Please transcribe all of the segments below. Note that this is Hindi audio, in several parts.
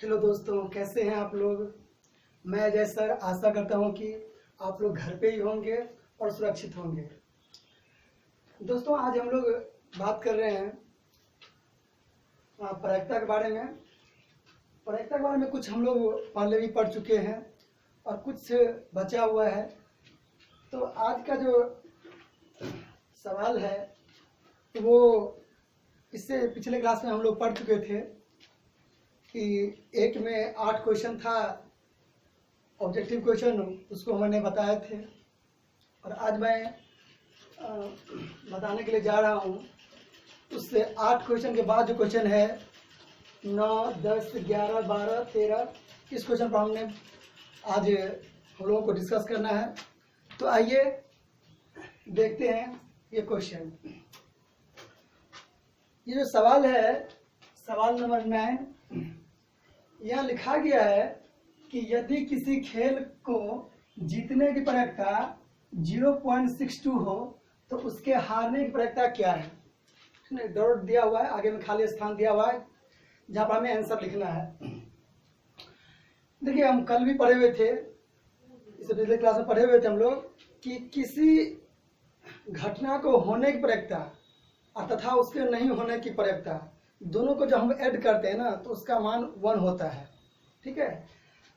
हेलो दोस्तों, कैसे हैं आप लोग। मैं अजय सर आशा करता हूं कि आप लोग घर पे ही होंगे और सुरक्षित होंगे। दोस्तों, आज हम लोग बात कर रहे हैं प्रायिकता के बारे में। प्रायिकता के बारे में कुछ हम लोग पहले भी पढ़ चुके हैं और कुछ बचा हुआ है। तो आज का जो सवाल है वो इससे पिछले क्लास में हम लोग पढ़ चुके थे कि एक में 8 क्वेश्चन था, ऑब्जेक्टिव क्वेश्चन, उसको मैंने बताए थे। और आज मैं बताने के लिए जा रहा हूँ उससे 8 क्वेश्चन के बाद जो क्वेश्चन है 9, 10, 11, 12, 13, इस क्वेश्चन पर हमने आज हम लोगों को डिस्कस करना है। तो आइए देखते हैं ये क्वेश्चन। ये जो सवाल है, सवाल नंबर 9, यहाँ लिखा गया है कि यदि किसी खेल को जीतने की प्रायिकता 0.62 हो तो उसके हारने की प्रायिकता क्या है। डॉट दिया हुआ है, आगे में खाली स्थान दिया हुआ है जहाँ पर हमें आंसर लिखना है। देखिए, हम कल भी पढ़े हुए थे, इससे पिछले क्लास में पढ़े हुए थे हम लोग कि किसी घटना को होने की प्रायिकता और तथा उसके नहीं होने की प्रायिकता, दोनों को जब हम ऐड करते हैं ना तो उसका मान 1 होता है। ठीक है,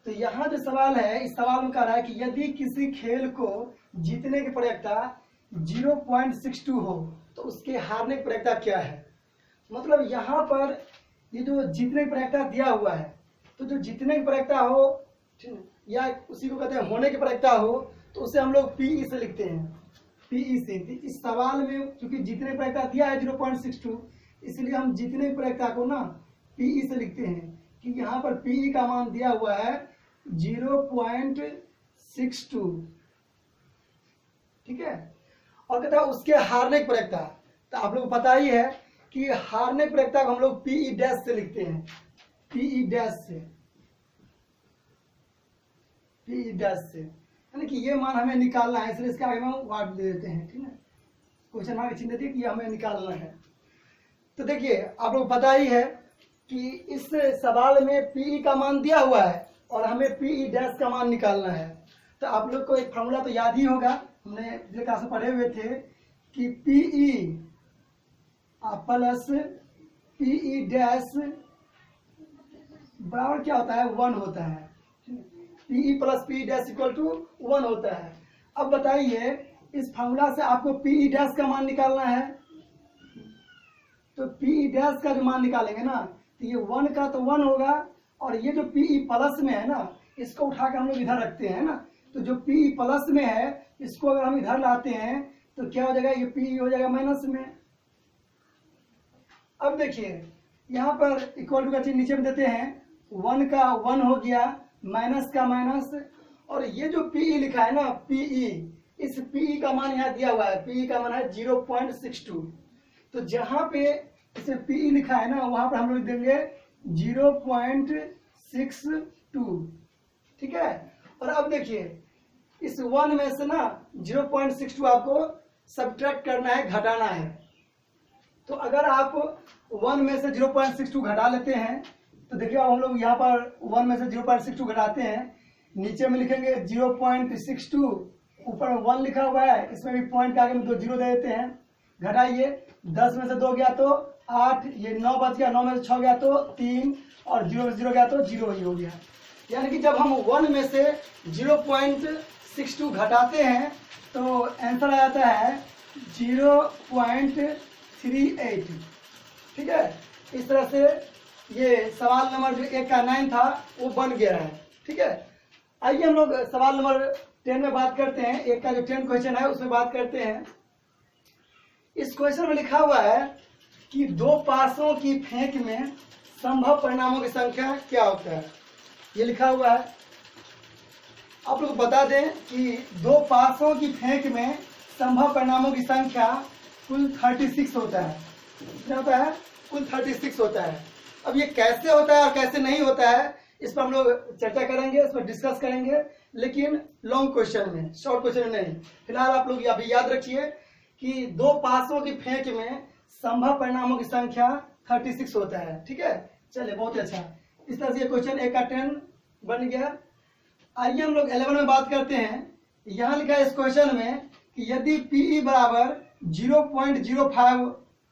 तो यहाँ जो सवाल है, इस सवाल में कह रहा है कि यदि किसी खेल को जीतने की प्रायिकता 0.62 हो तो उसके हारने की प्रायिकता क्या है। मतलब यहाँ पर ये जो जीतने की प्रायिकता दिया हुआ है, तो जो जीतने की प्रायिकता हो, ठीक है, या उसी को कहते हैं होने की प्रायिकता हो, तो उसे हम लोग पीई से लिखते हैं, पीई से। इस सवाल में क्योंकि जीतने की प्रायिकता दिया है 0.62, इसलिए हम जीतने की प्रायिकता को ना पीई से लिखते हैं कि यहाँ पर पीई का मान दिया हुआ है 0.62। ठीक है, और कहता है उसके हारने की प्रायिकता, तो आप लोग को पता ही है कि हारने की प्रायिकता को हम लोग पीई डैश से लिखते हैं, पीई डैश से, पीई डैश से, यानी कि ये मान हमें निकालना है, इसलिए इसके आगे में वाट दे देते हैं। ठीक है, क्वेश्चन मार्क चिन्ह देते हैं कि हमें निकालना है। तो देखिए, आप लोग पता ही है कि इस सवाल में पीई का मान दिया हुआ है और हमें पीई डैश का मान निकालना है। तो आप लोग को एक फॉर्मूला तो याद ही होगा, हमने पिछले क्लास में पढ़े हुए थे कि पीई प्लस पीई डैश बराबर क्या होता है, 1 होता है। PE plus PE dash equal to 1 होता है। अब बताइए, इस फॉर्मूला से आपको पीई डैश का मान निकालना है, तो पीई डैश का जो मान निकालेंगे ना, तो ये 1 का तो 1 होगा, और ये जो पीई प्लस में है ना, इसको उठा के हम लोग इधर रखते हैं ना, तो जो पीई प्लस में है इसको अगर हम इधर लाते हैं तो क्या हो जाएगा, ये पीई हो जाएगा माइनस में। अब देखिए, यहाँ पर इक्वल टू का चिन्ह नीचे में देते हैं, 1 का 1 हो गया, माइनस का माइनस, और ये जो पीई लिखा है ना, पीई, इस पीई का मान यहाँ दिया हुआ है, पीई का मान है 0.62। तो जहां पे इसे पीई लिखा है ना, वहां पर हम लोग देंगे 0.62। ठीक है, और अब देखिए, इस 1 में से ना 0.62 आपको सब्ट्रैक्ट करना है, घटाना है। तो अगर आप 1 में से 0.62 घटा लेते हैं तो देखिए, अब हम लोग यहाँ पर 1 में से 0.62 घटाते हैं, नीचे में लिखेंगे 0.62, ऊपर 1 लिखा हुआ है, इसमें भी पॉइंट के आगे में 2 0 दे देते हैं। घटाइए, 10 में से 2 गया तो 8, ये 9 बच गया, 9 में से 6 गया तो 3, और 0 में से 0 गया तो 0 ही हो गया। यानी कि जब हम 1 में से 0.62 घटाते हैं तो आंसर आ जाता है 0.38। ठीक है, इस तरह से ये सवाल नंबर जो 1 का 9 था वो बन गया है। ठीक है, आइए हम लोग सवाल नंबर 10 में बात करते हैं। 1 का जो 10 क्वेश्चन है उसमें बात करते हैं। इस क्वेश्चन में लिखा हुआ है कि 2 पासों की फेंक में संभव परिणामों की संख्या क्या होता है, ये लिखा हुआ है। आप लोग बता दें कि 2 पासों की फेंक में संभव परिणामों की संख्या कुल 36 होता है। क्या होता है, कुल 36 होता है। अब ये कैसे होता है और कैसे नहीं होता है, इस पर हम लोग चर्चा करेंगे, इस पर डिस्कस करेंगे, लेकिन लॉन्ग क्वेश्चन में, शॉर्ट क्वेश्चन में नहीं। फिलहाल आप लोग अभी याद रखिए कि 2 पासों की फेंक में संभव परिणामों की संख्या 36 होता है। ठीक है, चलिए, बहुत अच्छा। इस तरह से क्वेश्चन 1 का 10 बन गया। आइए हम लोग 11 में बात करते हैं। यहाँ लिखा है इस क्वेश्चन में कि यदि पीई बराबर 0.05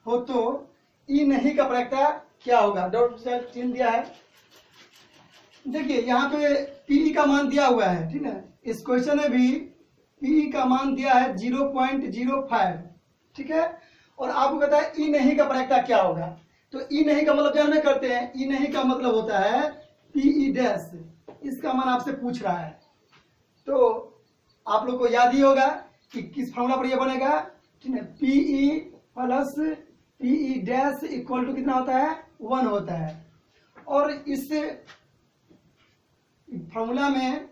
हो तो ई नहीं का प्रायिकता क्या होगा। डॉट चिन्ह दिया है। देखिए यहाँ पे पीई का मान दिया हुआ है, ठीक है। इस क्वेश्चन में भी पीई का मान दिया है 0.05, ठीक है। और आपको कहता है ई नहीं का प्रायिकता क्या होगा। तो ई नहीं का मतलब जानना करते हैं। ई नहीं का मतलब होता है पीई डैश। इसका मान आपसे पूछ रहा है तो आप लोग को याद ही होगा कि किस फॉर्मूला पर ये बनेगा, ठीक है। PE plus PE dash equal to कितना होता है 1 होता है। और इस फॉर्मूला में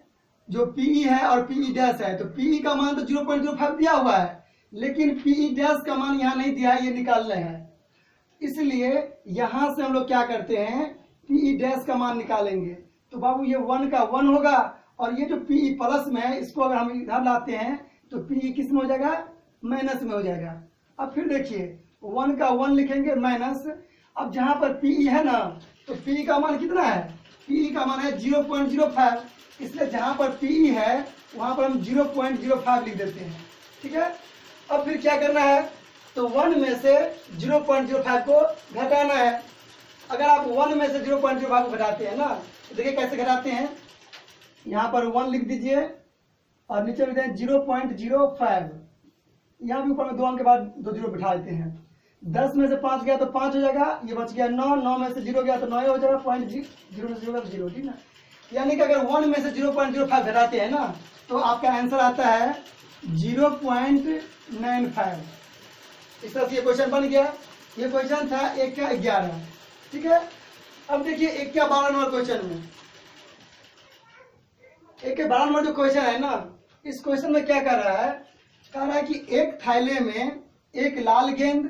जो पीई है और पीई डैश है, तो पीई का मान तो 0.05 दिया हुआ है, लेकिन पीई डैश का मान यहाँ नहीं दिया है, ये निकालना है। इसलिए यहां से हम लोग क्या करते हैं, पीई डैश का मान निकालेंगे। तो बाबू ये 1 का 1 होगा, और ये जो पीई प्लस में है इसको अगर हम इधर लाते हैं तो पीई किस में हो जाएगा, माइनस में हो जाएगा। अब फिर देखिए 1 का 1 लिखेंगे माइनस। अब जहां पर पीई है ना, तो पीई का मान कितना है, पीई का मान है 0.05, इसलिए जहां पर पीई है वहां पर हम 0.05 लिख देते हैं, ठीक है। अब फिर क्या करना है, तो 1 में से 0.05 को घटाना है। अगर आप 1 में से 0.05 को घटाते हैं ना, तो देखिए कैसे घटाते हैं। यहाँ पर 1 लिख दीजिए और नीचे लिखते हैं 0.05। यहाँ भी ऊपर में 2 अंक के बाद 2 जीरो बिठा देते हैं। 10 में से 5 गया तो 5 हो जाएगा, ये बच गया 9। 9 में से 0 गया तो 9 हो जाएगा, 0.0 ठीक ना। यानी कि अगर 1 में से 0.05 घटाते हैं ना, तो आपका आंसर आता है 0.95। इस तरह से ये क्वेश्चन बन गया। ये क्वेश्चन था 1 का 11, ठीक है। अब देखिए 1 का 12 नंबर क्वेश्चन में, 1 के 12 नंबर जो क्वेश्चन है ना, इस क्वेश्चन में क्या कर रहा है, कह रहा है कि एक थैले में एक लाल गेंद,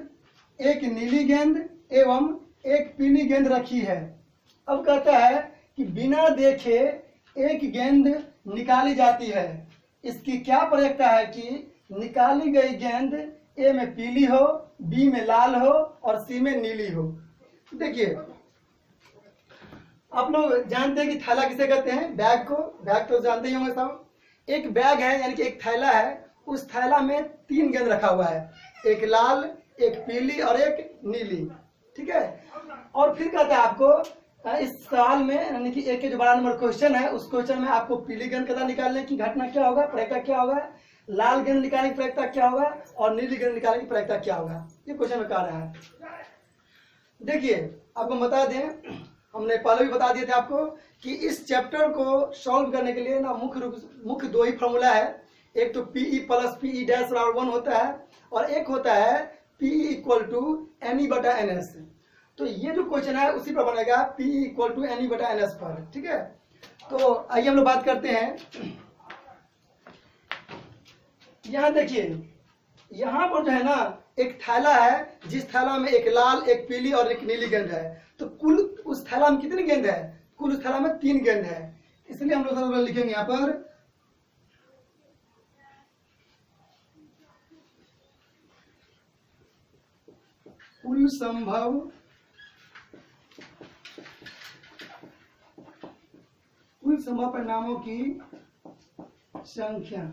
एक नीली गेंद एवं एक पीली गेंद रखी है। अब कहता है कि बिना देखे एक गेंद निकाली जाती है। इसकी क्या प्रायिकता है कि निकाली गई गेंद ए में पीली हो, बी में लाल हो और सी में नीली हो। देखिए आप लोग जानते हैं कि थैला किसे कहते हैं, बैग को। बैग तो जानते ही होंगे सब। एक बैग है यानी कि एक थैला है, उस थैला में 3 गेंद रखा हुआ है, एक लाल, एक पीली और एक नीली, ठीक है। और फिर कहता है आपको इस सवाल में, यानी कि 1 के जो 12 नंबर क्वेश्चन है, उस क्वेश्चन में आपको पीली गेंद का निकालने की घटना क्या होगा, प्रायिकता क्या होगा, लाल गेंद निकालने की प्रायिकता क्या होगा और नीली गेंद निकालने की प्रायिकता क्या होगा। ये क्वेश्चन में कह रहा है। देखिए आपको बता दें, हमने पहले भी बता दिए थे आपको कि इस चैप्टर को सॉल्व करने के लिए ना मुख्य 2 ही फॉर्मूला है। एक तो पीई प्लस पीई डैश बराबर 1 होता है, और एक होता है पीई इक्वल टू एनई बटा एनएस। तो ये जो क्वेश्चन है उसी पर बनेगा, पीई इक्वल टू एनई बटा एनएस पर, ठीक है। तो आइए हम लोग बात करते हैं। यहाँ देखिए, यहाँ पर जो है ना एक थैला है, जिस थैला में एक लाल, एक पीली और एक नीली गेंद है। तो कुल उस थैला में कितनी गेंद है, कुल उस थैला में 3 गेंद है। इसलिए हम लोग लिखेंगे यहाँ पर कुल संभव परिणामों की संख्या।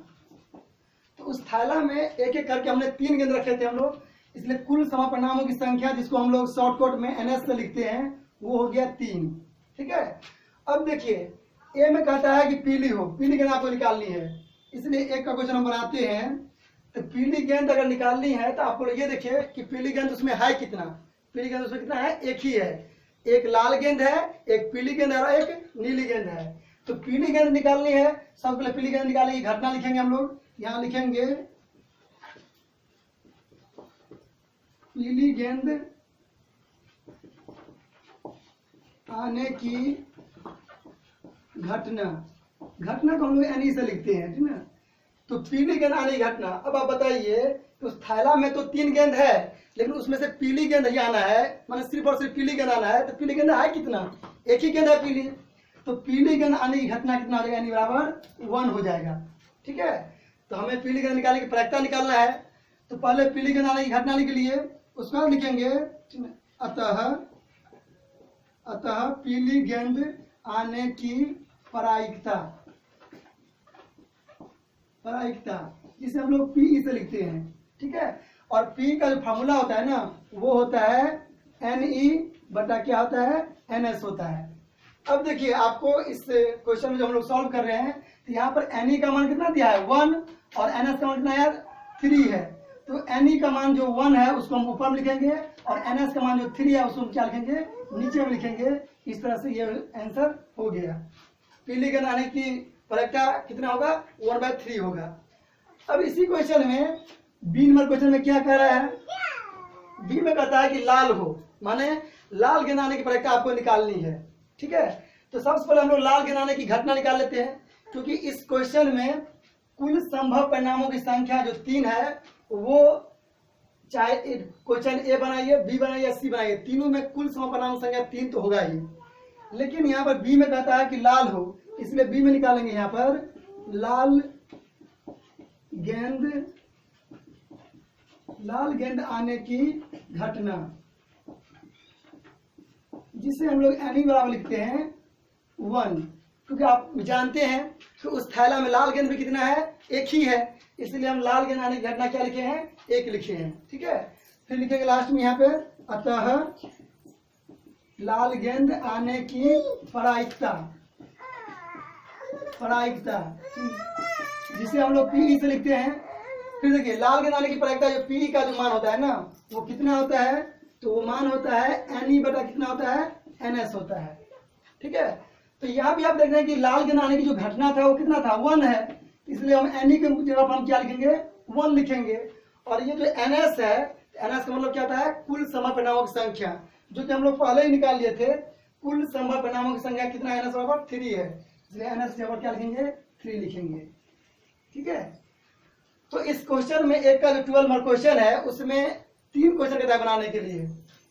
तो उस थैला में एक एक करके हमने 3 गेंद रखे थे हम लोग, इसलिए कुल संभव परिणामों की संख्या, जिसको हम लोग शॉर्टकट में एनएस से लिखते हैं, वो हो गया 3, ठीक है। अब देखिए ए में कहता है कि पीली हो, पीली गेंद आपको निकालनी है, इसलिए 1 का क्वेश्चन हम बनाते हैं। तो पीली गेंद अगर निकालनी है तो आपको ये देखिए कि पीली गेंद उसमें है कितना, पीली गेंद उसमें कितना है, 1 ही है। एक लाल गेंद है, एक पीली गेंद है और एक नीली गेंद है। तो पीली गेंद निकालनी है, सबसे पहले पीली गेंद निकालने की घटना लिखेंगे हम लोग। यहाँ लिखेंगे पीली गेंद आने की घटना, घटना को हम लोग एनी से लिखते हैं, ठीक है। तो पीली गेंद आने की घटना। अब आप बताइए, उस थैला में तो 3 गेंद है, लेकिन उसमें से पीली गेंद ही आना है, मतलब सिर्फ और सिर्फ पीली गेंद आना है। तो पीली गेंद है कितना, 1 ही गेंद है पीली। तो पीली गेंद आने की घटना कितना हो जाएगा, यानी बराबर 1 हो जाएगा, ठीक है। तो हमें पीली गेंद निकालने की प्रायिकता निकालना है। तो पहले पीली गेंद आने की घटना के लिए उसका लिखेंगे, अतः अतः पीली गेंद आने की प्रायिकता, प्रायिकता जिसे हम लोग पी से लिखते हैं, ठीक है। और पी का जो फार्मूला होता है ना वो होता है NE बटा क्या होता है NS होता है। अब देखिए आपको इस क्वेश्चन में जो हम लोग सॉल्व कर रहे हैं तो यहाँ पर NE का मान कितना दिया है 1 और NS का मान कितना है 3 है। तो NE का मान जो 1 है उसको हम ऊपर में लिखेंगे और NS का मान जो 3 है उसको हम क्या लिखेंगे नीचे में लिखेंगे। इस तरह से ये आंसर हो गया। पीली गेंद आने की प्रायिकता कितना होगा 1/3 होगा। अब इसी क्वेश्चन में बी नंबर क्वेश्चन में क्या कह रहा है, बी में कहता है कि लाल हो, माने लाल गेंद आने की प्रायिकता आपको निकालनी है, ठीक है। तो सबसे पहले हम लोग लाल गेंद आने की घटना निकाल लेते हैं, क्योंकि इस क्वेश्चन में कुल संभव परिणामों की संख्या जो 3 है वो चाहे क्वेश्चन ए बनाइए बी बनाइए या सी बनाइए, तीनों में कुल संभव परिणामों की संख्या 3 तो होगा ही। लेकिन यहाँ पर बी में कहता है कि लाल हो, इसलिए बी में निकालेंगे यहाँ पर लाल गेंद आने की घटना, जिसे हम लोग NE बराबर लिखते हैं 1, क्योंकि आप जानते हैं कि उस थैला में लाल गेंद भी कितना है एक ही है, इसलिए हम लाल गेंद आने की घटना क्या लिखे हैं 1 लिखे हैं, ठीक है। फिर लिखेंगे लास्ट में यहाँ पे अतः लाल गेंद आने की प्रायिकता, जिसे हम लोग PE से लिखते हैं। फिर देखिए लाल गेंद आने की प्रायिकता जो PE का जो मान होता है ना वो कितना होता है, तो वो मान होता है NE बटा कितना होता है NS होता है, ठीक है। तो यहाँ भी आप देख रहे हैं कि लाल गेंद आने की जो घटना था वो कितना था 1 है, इसलिए हम NE के जगह पर हम क्या लिखेंगे 1 लिखेंगे। और ये जो NS है, NS का मतलब क्या होता है कुल संभव परिणामों की संख्या, जो कि हम लोग पहले ही निकाल लिए थे। कुल संभव परिणामों की संख्या कितना NS बराबर 3 है, इसलिए NS के ऊपर क्या लिखेंगे 3 लिखेंगे, ठीक है। तो इस क्वेश्चन में एक का जो 12 नंबर क्वेश्चन है उसमें 3 क्वेश्चन कहता है बनाने के लिए।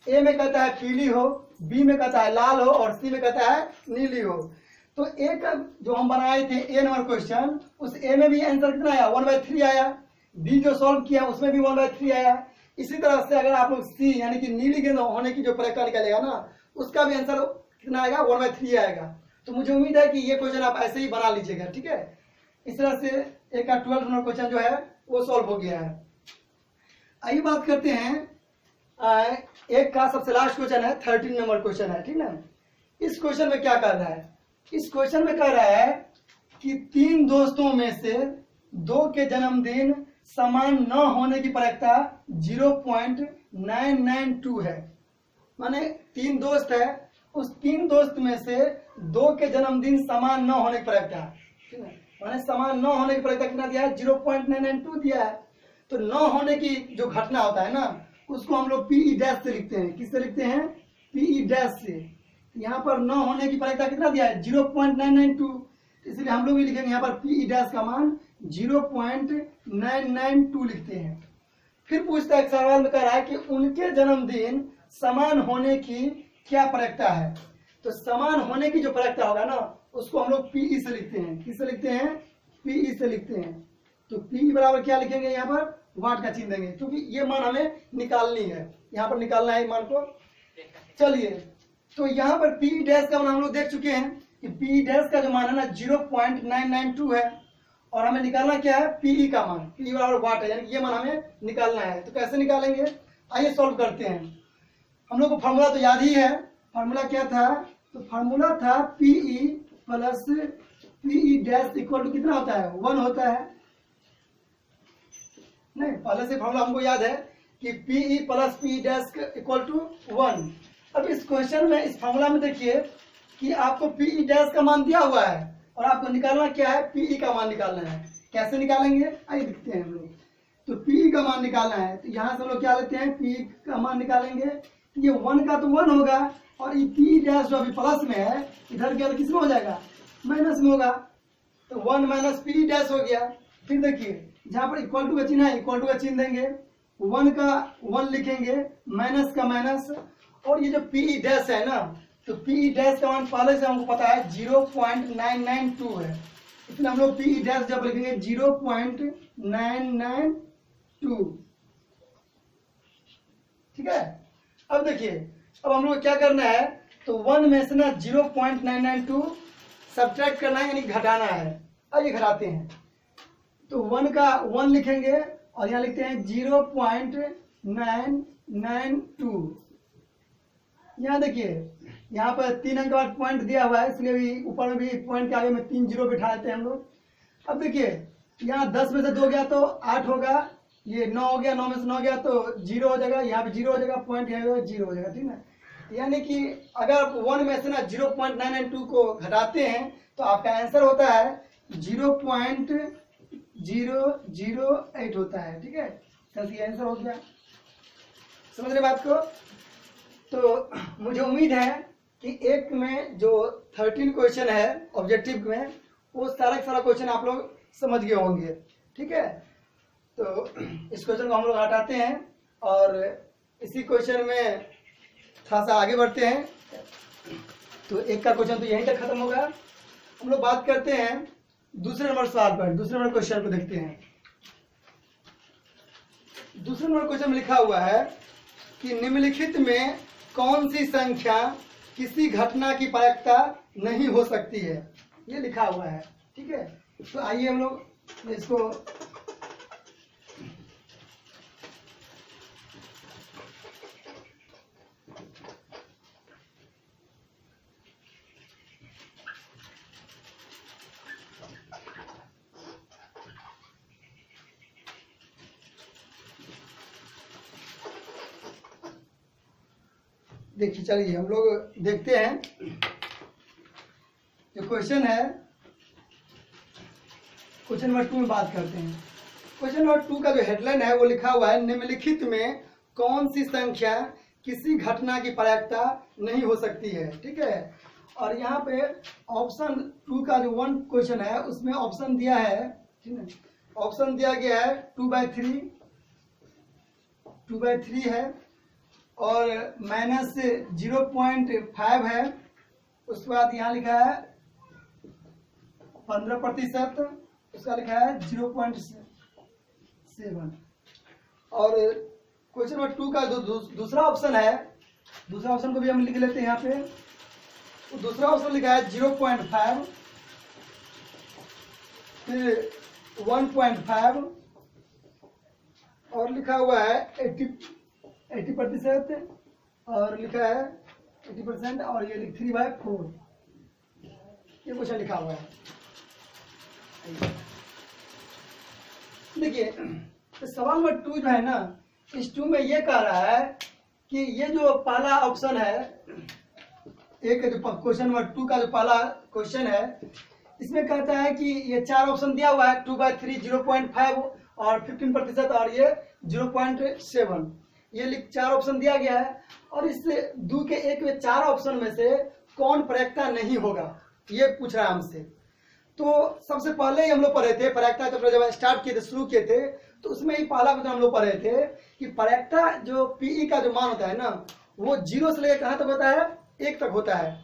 ए में कहता है पीली हो, बी में कहता है लाल हो और सी में कहता है नीली हो। तो ए का जो हम बनाए थे ए नंबर क्वेश्चन, उस ए में भी आंसर कितना आया 1/3 आया, बी जो सॉल्व किया उसमें भी 1/3 आया। इसी तरह से अगर आप लोग सी यानी कि नीली गेंद होने की जो प्रायिकता निकालेगा ना उसका भी आंसर कितना आएगा 1/3 आएगा। तो मुझे उम्मीद है कि ये क्वेश्चन आप ऐसे ही बना लीजिएगा, ठीक है। इस तरह से एक का 12 नंबर क्वेश्चन जो है वो सॉल्व हो गया है। आइए बात करते हैं एक का सबसे लास्ट क्वेश्चन है 13 नंबर क्वेश्चन है, ठीक ना। इस क्वेश्चन में क्या कर रहा है, इस क्वेश्चन में कह रहा है कि 3 दोस्तों में से 2 के जन्मदिन समान न होने की प्रायिकता 0.992 है। माने 3 दोस्त है, उस 3 दोस्त में से 2 के जन्मदिन समान न होने की प्रायिकता, माने समान न होने की प्रायिकता कितना दिया है 0.992 दिया है। तो न होने की जो घटना होता है ना उसको हम लोग PE डैश से लिखते हैं। किससे लिखते हैं PE डैश से। यहाँ पर न होने की प्रायिकता कितना दिया है 0.992, इसलिए हम लोग भी लिखेंगे यहाँ पर PE डैश का मान 0.992 लिखते हैं। फिर पूछता है सवाल में कह रहा है कि उनके जन्मदिन समान होने की क्या प्रायिकता है। तो समान होने की जो प्रायिकता होगा ना उसको हम लोग PE से लिखते हैं। किससे लिखते हैं PE से लिखते हैं। तो PE बराबर क्या लिखेंगे यहाँ पर वाट का चिन्ह देंगे, क्योंकि ये मान हमें निकालनी है, यहाँ पर निकालना है मान को। चलिए तो यहाँ पर PE डैश का मान हम लोग देख चुके हैं कि PE डैश का जो मान है ना 0.992 है और हमें निकालना क्या है PE का मान, PE बराबर वाट है, यानी कि ये मान हमें निकालना है। तो कैसे निकालेंगे आइए सॉल्व करते हैं। हम लोग को फार्मूला तो याद ही है, फार्मूला क्या था, तो फार्मूला था PE plus PE dash equal to कितना होता है 1 होता है। नहीं, पहले से फार्मूला हमको याद है कि PE plus PE dash equal to 1। अब इस क्वेश्चन में इस फार्मूला में देखिए कि आपको PE डैश का मान दिया हुआ है और आपको निकालना क्या है PE का मान निकालना है। कैसे निकालेंगे आइए देखते हैं हम लोग। तो PE का मान निकालना है, तो यहाँ से हम लोग क्या लेते हैं PE का मान निकालेंगे। तो ये 1 का तो 1 होगा और ये PE डैश जो अभी प्लस में है इधर क्या किस में हो जाएगा माइनस में होगा। तो 1 माइनस PE डैश हो गया। फिर देखिए जहाँ पर इक्वल टू का चिन्ह है इक्वल टू का चिन्ह देंगे, 1 का 1 लिखेंगे, माइनस का माइनस, और ये जो PE डैश है ना तो PE डैश का मान पहले से हमको पता है 0.992 है, इसलिए हम लोग PE डैश जब लिखेंगे 0.992, ठीक है। अब देखिए अब हम लोग क्या करना है तो 1 में से ना 0.992 सब्ट्रैक्ट करना है, यानी घटाना है। आइए घटाते हैं। तो 1 का 1 लिखेंगे और यहाँ लिखते हैं 0.992। यहाँ देखिए, यहाँ पर 3 अंक का बाद पॉइंट दिया हुआ है, इसलिए भी ऊपर में भी पॉइंट के आगे में 3 जीरो बिठा देते हैं हम लोग। अब देखिए, यहाँ 10 में से 2 गया तो 8 होगा, ये 9 हो गया, 9 में से 9 गया तो 0 हो जाएगा, यहाँ पे 0 हो जाएगा, पॉइंट यहाँ पे 0 हो जाएगा, ठीक है। यानी कि अगर 1 में से ना 0.992 को घटाते हैं तो आपका आंसर होता है 0.008 होता है, ठीक है। इसका आंसर हो गया। समझ रहे बात को? तो मुझे उम्मीद है कि एक में जो 13 क्वेश्चन है ऑब्जेक्टिव में, वो सारा क्वेश्चन आप लोग समझ गए होंगे, ठीक है। तो इस क्वेश्चन को हम लोग हटाते हैं और इसी क्वेश्चन में थोड़ा सा आगे बढ़ते हैं। तो एक का क्वेश्चन तो यहीं तक खत्म होगा। हम लोग बात करते हैं दूसरे नंबर सवाल पर, दूसरे नंबर क्वेश्चन को देखते हैं। दूसरे नंबर क्वेश्चन में लिखा हुआ है कि निम्नलिखित में कौन सी संख्या किसी घटना की प्रायिकता नहीं हो सकती है, ये लिखा हुआ है, ठीक है। तो आइए हम लोग इसको देखिए, चलिए हम लोग देखते हैं। जो क्वेश्चन है, क्वेश्चन नंबर 2 में बात करते हैं। क्वेश्चन नंबर 2 का जो हेडलाइन है वो लिखा हुआ है निम्नलिखित में कौन सी संख्या किसी घटना की प्रायिकता नहीं हो सकती है, ठीक है। और यहाँ पे ऑप्शन 2 का जो 1 क्वेश्चन है उसमें ऑप्शन दिया है, ठीक है। ऑप्शन दिया गया है 2/3 है और -0.5 है। उसके बाद यहाँ लिखा है 15%, उसका लिखा है 0.7। और क्वेश्चन नंबर 2 का जो दूसरा ऑप्शन है, दूसरा ऑप्शन को भी हम लिख लेते हैं यहाँ पे। तो दूसरा ऑप्शन लिखा है 0.5, फिर 1.5 और लिखा हुआ है 80% और लिखा है 80% और ये 3/4, ये क्वेश्चन लिखा हुआ है। देखिए, तो सवाल नंबर 2 जो है ना, इस 2 में ये कह रहा है कि ये जो पहला ऑप्शन है, एक जो क्वेश्चन नंबर 2 का जो पहला क्वेश्चन है, इसमें कहता है कि ये 4 ऑप्शन दिया हुआ है 2/3, 0.5 और 15% और ये 0.7, ये 4 ऑप्शन दिया गया है। और इस 2 के एक में 4 ऑप्शन में से कौन प्रायिकता नहीं होगा, ये पूछ रहा है हमसे। तो सबसे पहले ही हम लोग पढ़े थे प्रायिकता, जब स्टार्ट किए थे, शुरू किए थे, तो उसमें ही पहला क्वेश्चन हम लोग पढ़े थे कि प्रायिकता जो पीई का जो मान होता है ना, वो 0 से लेकर कहाँ तक होता है, 1 तक होता है।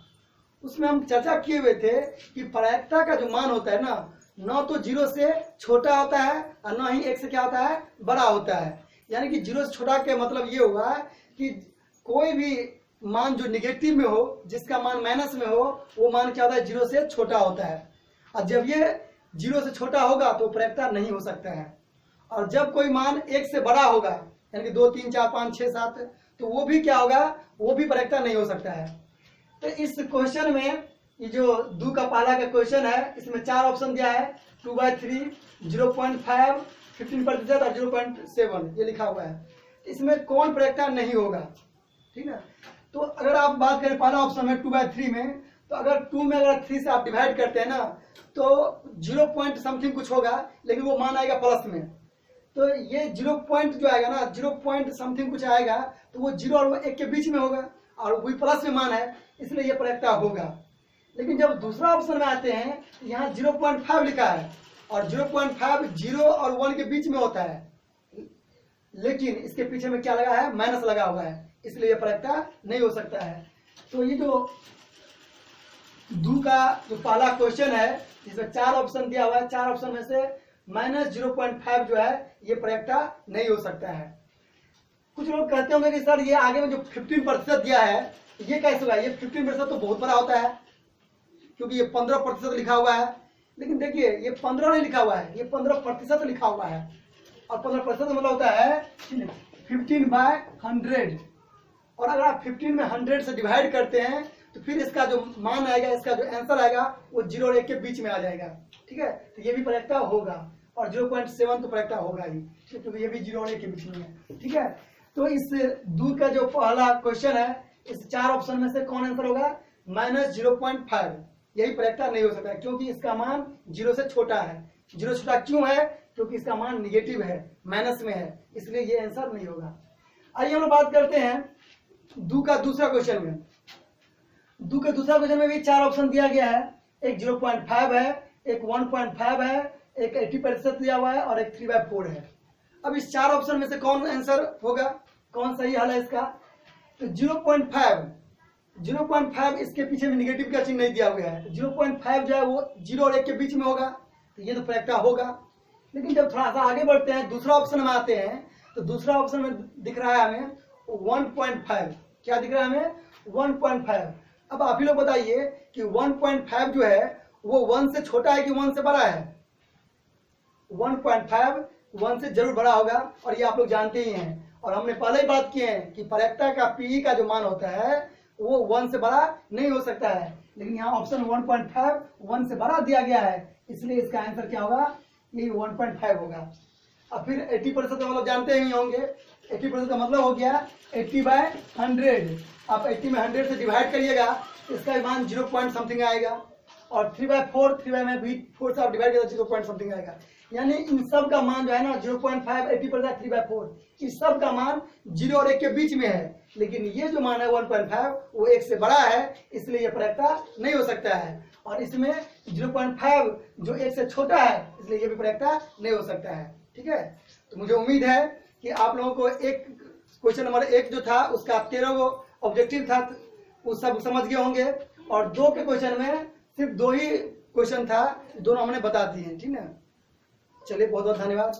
उसमें हम चर्चा किए हुए थे कि प्रायिकता का जो मान होता है ना, न तो 0 से छोटा होता है और न ही 1 से क्या होता है, बड़ा होता है। यानी कि 0 से छोटा के मतलब ये हुआ कि कोई भी मान जो निगेटिव में हो, जिसका मान माइनस में हो, वो मान क्या होता है, 0 से छोटा होता है। और जब ये 0 से छोटा होगा तो प्रायिकता नहीं हो सकता है। और जब कोई मान 1 से बड़ा होगा, यानी कि 2, 3, 4, 5, 6, 7, तो वो भी क्या होगा, वो भी प्रायिकता नहीं हो सकता है। तो इस क्वेश्चन में ये जो 2 का पहला का क्वेश्चन है, इसमें 4 ऑप्शन दिया है 2/3, 0.5, 15% और 0.7, ये लिखा हुआ है। इसमें कौन प्रायिकता नहीं होगा, ठीक है। तो अगर आप बात करें पहला ऑप्शन में 2/3 में, तो अगर 2 में अगर 3 से आप डिवाइड करते हैं ना, तो 0 समथिंग कुछ होगा, लेकिन वो मान आएगा प्लस में। तो ये 0 जो आएगा ना, 0 समथिंग कुछ आएगा, तो वो 0 और 1 के बीच में होगा और वही प्लस में मान है, इसलिए ये प्रायिकता होगा। लेकिन जब दूसरा ऑप्शन में आते हैं, यहाँ 0.5 लिखा है और 0.5 0 और 1 के बीच में होता है, लेकिन इसके पीछे में क्या लगा है, माइनस लगा हुआ है, इसलिए ये प्रायिकता नहीं हो सकता है। तो ये जो 2 का जो पहला क्वेश्चन है, जिसमें 4 ऑप्शन दिया हुआ है, 4 ऑप्शन में से -0.5 जो है, ये प्रायिकता नहीं हो सकता है। कुछ लोग कहते होंगे कि सर ये आगे में जो 15% दिया है, ये कैसे होगा? ये 15% तो बहुत बड़ा होता है, क्योंकि ये 15% लिखा हुआ है। लेकिन देखिए ये 15 नहीं लिखा हुआ है, ये 15% लिखा हुआ है, और 15% मतलब होता है 15/100। और अगर आप 15 में 100 से डिवाइड करते हैं तो फिर इसका जो मान आएगा, इसका जो आंसर आएगा वो 0 और 1 के बीच में आ जाएगा। ठीक है, तो ये भी परेक्टा होगा, और 0.7 तो परेक्टा होगा ही, क्योंकि ये भी 0 और 1 के बीच में है। ठीक है, तो इस दूध का जो पहला क्वेश्चन है, इस 4 ऑप्शन में से कौन आंसर होगा? -0.5। यही परेक्टा नहीं हो सकता है, क्योंकि इसका मान 0 से छोटा है। 0 छोटा क्यों है? क्योंकि इसका मान निगेटिव है, माइनस में है, इसलिए ये आंसर नहीं होगा। आइए हम लोग बात करते हैं दू का दूसरा क्वेश्चन में। दू के दूसरा क्वेश्चन में भी 4 ऑप्शन दिया गया है। एक 0.5 है, एक 1.5 है, एक 80% दिया हुआ है, और एक 3/4 है। अब इस 4 ऑप्शन में से कौन आंसर होगा, कौन सही हल है इसका? तो 0.5 इसके पीछे में निगेटिव का चिन्ह नहीं दिया हुआ है। 0.5 जो है वो 0 और 1 के बीच में होगा, तो ये तो परेक्टा होगा। लेकिन जब थोड़ा सा आगे बढ़ते हैं, दूसरा ऑप्शन में आते हैं, तो दूसरा ऑप्शन में दिख रहा है हमें 1.5। क्या दिख रहा है हमें? 1.5। अब आप ही लोग बताइए कि 1.5 जो है वो 1 से छोटा है कि 1 से बड़ा है? 1.5 1 से जरूर बड़ा होगा, और ये आप लोग जानते ही हैं। और हमने पहले ही बात की है कि परेक्टा का पीई का जो मान होता है वो 1 से बड़ा नहीं हो सकता है। लेकिन यहाँ ऑप्शन 1.5 1 से बड़ा दिया गया है, इसलिए इसका आंसर क्या होगा? यही 1.5 होगा। अब फिर 80% का मतलब जानते ही होंगे। 80% का मतलब हो गया 80/100। आप 80 में 100 से डिवाइड करिएगा, इसका मान 0 पॉइंट समथिंग आएगा। और 3/4 3 में भी 4 से आप डिवाइड करें 0 पॉइंट समथिंग आएगा। यानी इन सब का मान जो है ना 0.5, 80%, 3/4, इस सब का मान 0 और 1 के बीच में है। लेकिन ये जो मान है 1.5 वो 1 से बड़ा है, इसलिए ये परेक्टा नहीं हो सकता है। और इसमें 0.5 जो 1 से छोटा है, इसलिए ये भी परेक्टा नहीं हो सकता है। ठीक है, तो मुझे उम्मीद है कि आप लोगों को एक क्वेश्चन नंबर 1 जो था उसका 13 ऑब्जेक्टिव था, वो सब समझ गए होंगे। और 2 के क्वेश्चन में सिर्फ 2 ही क्वेश्चन था, दोनों हमने बता दिए। ठीक है, चलिए बहुत बहुत धन्यवाद।